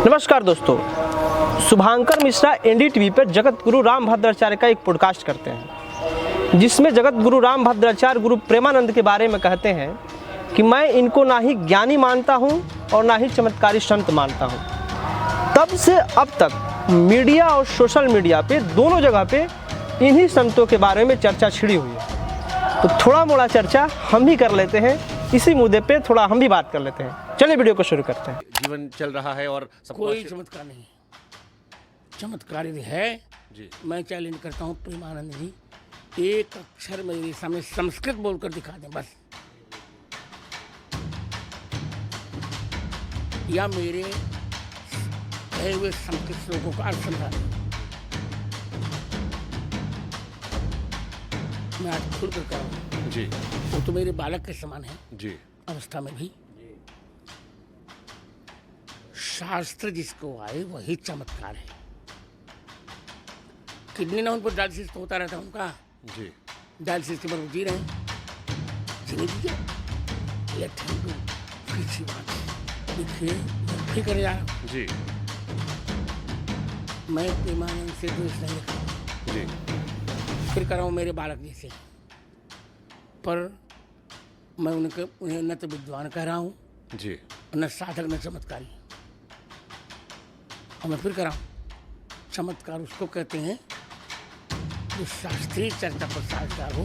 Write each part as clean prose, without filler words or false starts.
नमस्कार दोस्तों, शुभांकर मिश्रा एनडीटीवी पर जगत गुरु रामभद्राचार्य का एक पॉडकास्ट करते हैं, जिसमें जगत गुरु रामभद्राचार्य गुरु प्रेमानंद के बारे में कहते हैं कि मैं इनको ना ही ज्ञानी मानता हूं और ना ही चमत्कारी संत मानता हूं। तब से अब तक मीडिया और सोशल मीडिया पे दोनों जगह पे इन्हीं संतों के बारे में चर्चा छिड़ी हुई है। तो थोड़ा मोड़ा चर्चा हम भी कर लेते हैं, इसी मुद्दे पे थोड़ा हम भी बात कर लेते हैं। चलिए वीडियो को शुरू करते हैं। जीवन चल रहा है और कोई चमत्कार नहीं, चमत्कार यदि है जी। मैं चैलेंज करता हूँ प्रेमानंद जी, एक अक्षर मेरे सामने संस्कृत बोलकर दिखा दें बस, या मेरे कहे हुए संस्कृत श्लोकों का अर्थ समझा दें। मैं आज खुल कर कराऊँ जी वो तो मेरे बालक के समान है जी अवस्था में भी। शास्त्र जिसको आए वही चमत्कार है। किडनी ना उन पर डायलिसिस तो होता रहता है उनका, जी डायलिसिस के बाद जी रहे हैं, जीने दीजिए। लेट हिम डू, किसी बात देखिए ठीक कर जा रहा हूँ। जी मैं प्रेमानंद से द्वेष नहीं रखता, जी फिर कर रहा हूँ मेरे बालक जैसे, पर मैं उन्हें न तो विद्वान कह रहा हूँ जी न साधक न चमत्कारी। और मैं फिर कह रहा हूँ चमत्कार उसको कहते हैं जो शास्त्रीय चर्चा पर साझगार हो।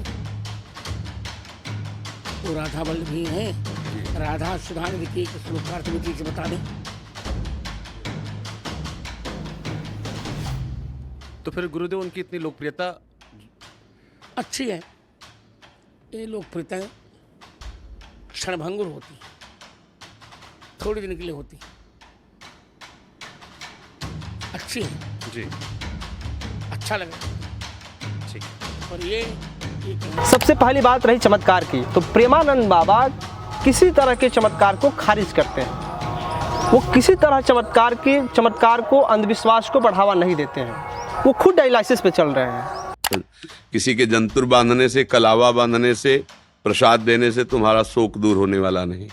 वो राधा वल्लभी हैं, राधा सुधान की श्लोकार्थ में चीज बता दें। तो फिर गुरुदेव उनकी इतनी लोकप्रियता अच्छी है, ये लोकप्रियता क्षणभंगुर होती, थोड़ी दिन के लिए होती, अच्छी है जी अच्छा लगा। ठीक और ये सबसे पहली बात रही चमत्कार की, तो प्रेमानंद बाबा किसी तरह के चमत्कार को खारिज करते हैं। वो किसी तरह चमत्कार को अंधविश्वास को बढ़ावा नहीं देते हैं। वो खुद डायलिसिस पे चल रहे हैं। किसी के जंतुर बांधने से, कलावा बांधने से, प्रसाद देने से तुम्हारा शोक दूर होने वाला नहीं।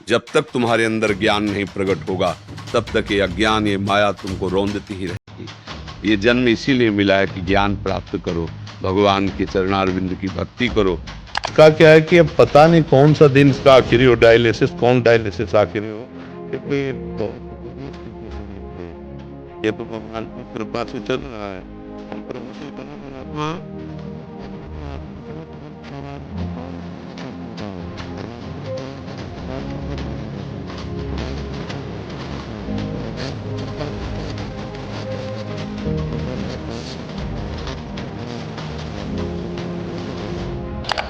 जब तक तुम्हारे अंदर ज्ञान नहीं प्रकट होगा तब तक ये अज्ञान, ये माया तुमको रौंदती ही रहेगी। ये जन्म इसीलिए मिला है कि ज्ञान प्राप्त करो, भगवान के चरणारविंद की भक्ति करो। का क्या है कि अब पता नहीं कौन सा दिन इसका आखिरी हो, डायलिसिस कौन डायलिसिस आखिरी हो, ये तो भगवान की कृपा से चल रहा है।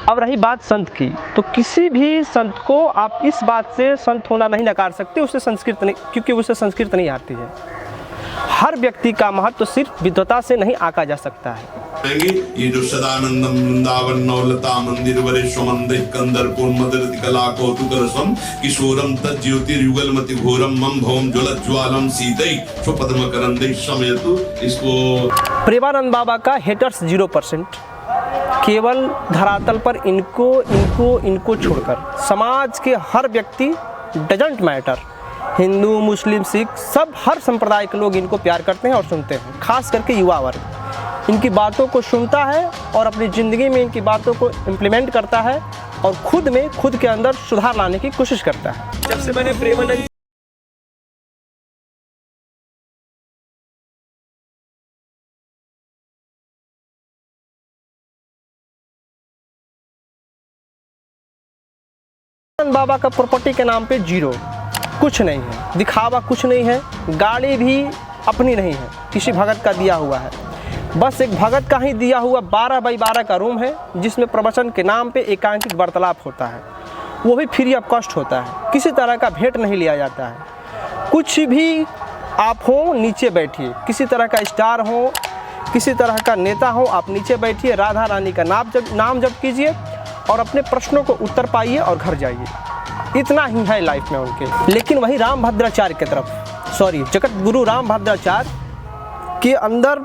अब रही बात संत की, तो किसी भी संत को आप इस बात से संत होना नहीं नकार सकते उसे संस्कृत नहीं, क्योंकि उसे संस्कृत नहीं आती है। हर व्यक्ति का महत्व सिर्फ विद्वता से नहीं आंका जा सकता है। ये जो सदानंदम वृंदावन नवलता मंदिर वरेश्व मंदिर कंदरपुर मदरति कला कौतुकरसम किशोरम तज्ज्योतिर्युगलमति घोरम मम भवम ज्वलज्वालम सीतै स्वपद्म करंदै शमयतु। इसको प्रेमानंद बाबा का हेटर्स 0%, केवल धरातल पर इनको छोड़कर समाज के हर व्यक्ति डजंट मैटर, हिंदू मुस्लिम सिख सब हर संप्रदाय के लोग इनको प्यार करते हैं और सुनते हैं। खास करके युवा वर्ग इनकी बातों को सुनता है और अपनी ज़िंदगी में इनकी बातों को इम्प्लीमेंट करता है और खुद के अंदर सुधार लाने की कोशिश करता है। जब से मैंने प्रेमानंद बाबा का प्रॉपर्टी के नाम पे 0, कुछ नहीं है, दिखावा कुछ नहीं है, गाड़ी भी अपनी नहीं है, किसी भगत का दिया हुआ है। बस एक भगत का ही दिया हुआ 12 बाई 12 का रूम है, जिसमें प्रवचन के नाम पे एकांकिक वार्तालाप होता है, वो भी फ्री ऑफ कॉस्ट होता है। किसी तरह का भेंट नहीं लिया जाता है। कुछ भी आप हो नीचे बैठिए, किसी तरह का स्टार हो, किसी तरह का नेता हो, आप नीचे बैठिए, राधा रानी का नाम जप कीजिए और अपने प्रश्नों को उत्तर पाइए और घर जाइए। इतना ही है लाइफ में उनके। लेकिन वही रामभद्राचार्य की तरफ, जगत गुरु रामभद्राचार्य के अंदर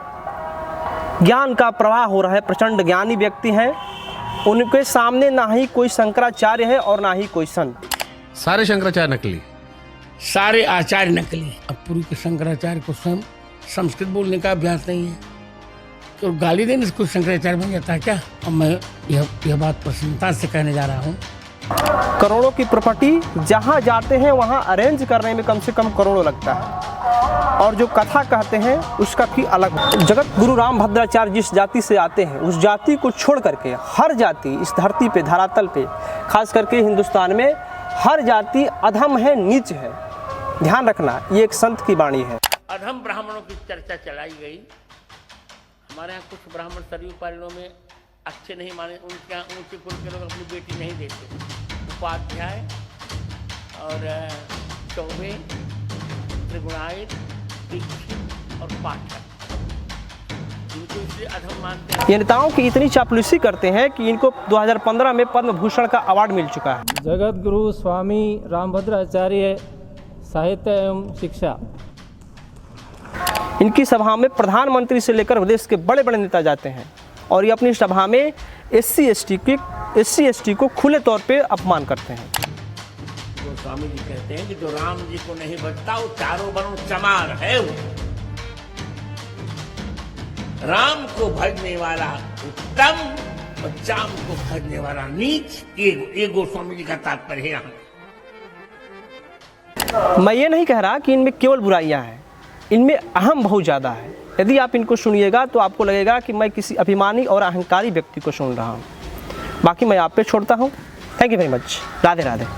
ज्ञान का प्रवाह हो रहा है। प्रचंड ज्ञानी व्यक्ति हैं, उनके सामने ना ही कोई शंकराचार्य है और ना ही कोई संत। सारे शंकराचार्य नकली। सारे आचार्य नकली। अब पूरी के शंकराचार्य को स्वयं संस्कृत बोलने का अभ्यास नहीं है, तो गाली देने से कुछ शंकराचार्य बन जाता है क्या? अब मैं यह बात प्रसन्नता से कहने जा रहा हूँ। करोड़ों की प्रॉपर्टी जहाँ जाते हैं वहाँ अरेंज करने में कम से कम करोड़ों लगता है, और जो कथा कहते हैं उसका भी अलग। जगत गुरु रामभद्राचार्य जिस जाति से आते हैं उस जाति को छोड़ करके हर जाति इस धरती पे, धरातल पे, खास करके हिंदुस्तान में हर जाति अधम है, नीच है। ध्यान रखना, ये एक संत की वाणी है। अधम ब्राह्मणों की चर्चा चलाई गई। हमारे यहाँ कुछ ब्राह्मण सरयू पारणों में अच्छे नहीं माने, उनके यहाँ ऊँचे कुल के लोग अपनी बेटी नहीं देते। उपाध्याय और चौबे, त्रिगुणायत, दीक्षित और पाठक, इनको इसलिए अधम मानते हैं। ये नेताओं की इतनी चापलूसी करते हैं कि इनको 2015 में पद्म भूषण का अवार्ड मिल चुका है। जगत गुरु स्वामी रामभद्राचार्य साहित्य एवं शिक्षा। इनकी सभा में प्रधानमंत्री से लेकर प्रदेश के बड़े बड़े नेता जाते हैं, और ये अपनी सभा में एससी एसटी को खुले तौर पे अपमान करते हैं। जो स्वामी जी कहते हैं कि जो राम जी को नहीं भजता वो चारों वर्णों चमार है। वो राम को भजने वाला उत्तम और चाम को भजने वाला नीच, ये गोस्वामी जी का तात्पर्य है। यहाँ मैं ये नहीं कह रहा कि इनमें केवल बुराइयां हैं, इनमें अहम बहुत ज़्यादा है। यदि आप इनको सुनिएगा तो आपको लगेगा कि मैं किसी अभिमानी और अहंकारी व्यक्ति को सुन रहा हूँ। बाकी मैं आप पे छोड़ता हूँ। Thank you very much. Radhe Radhe.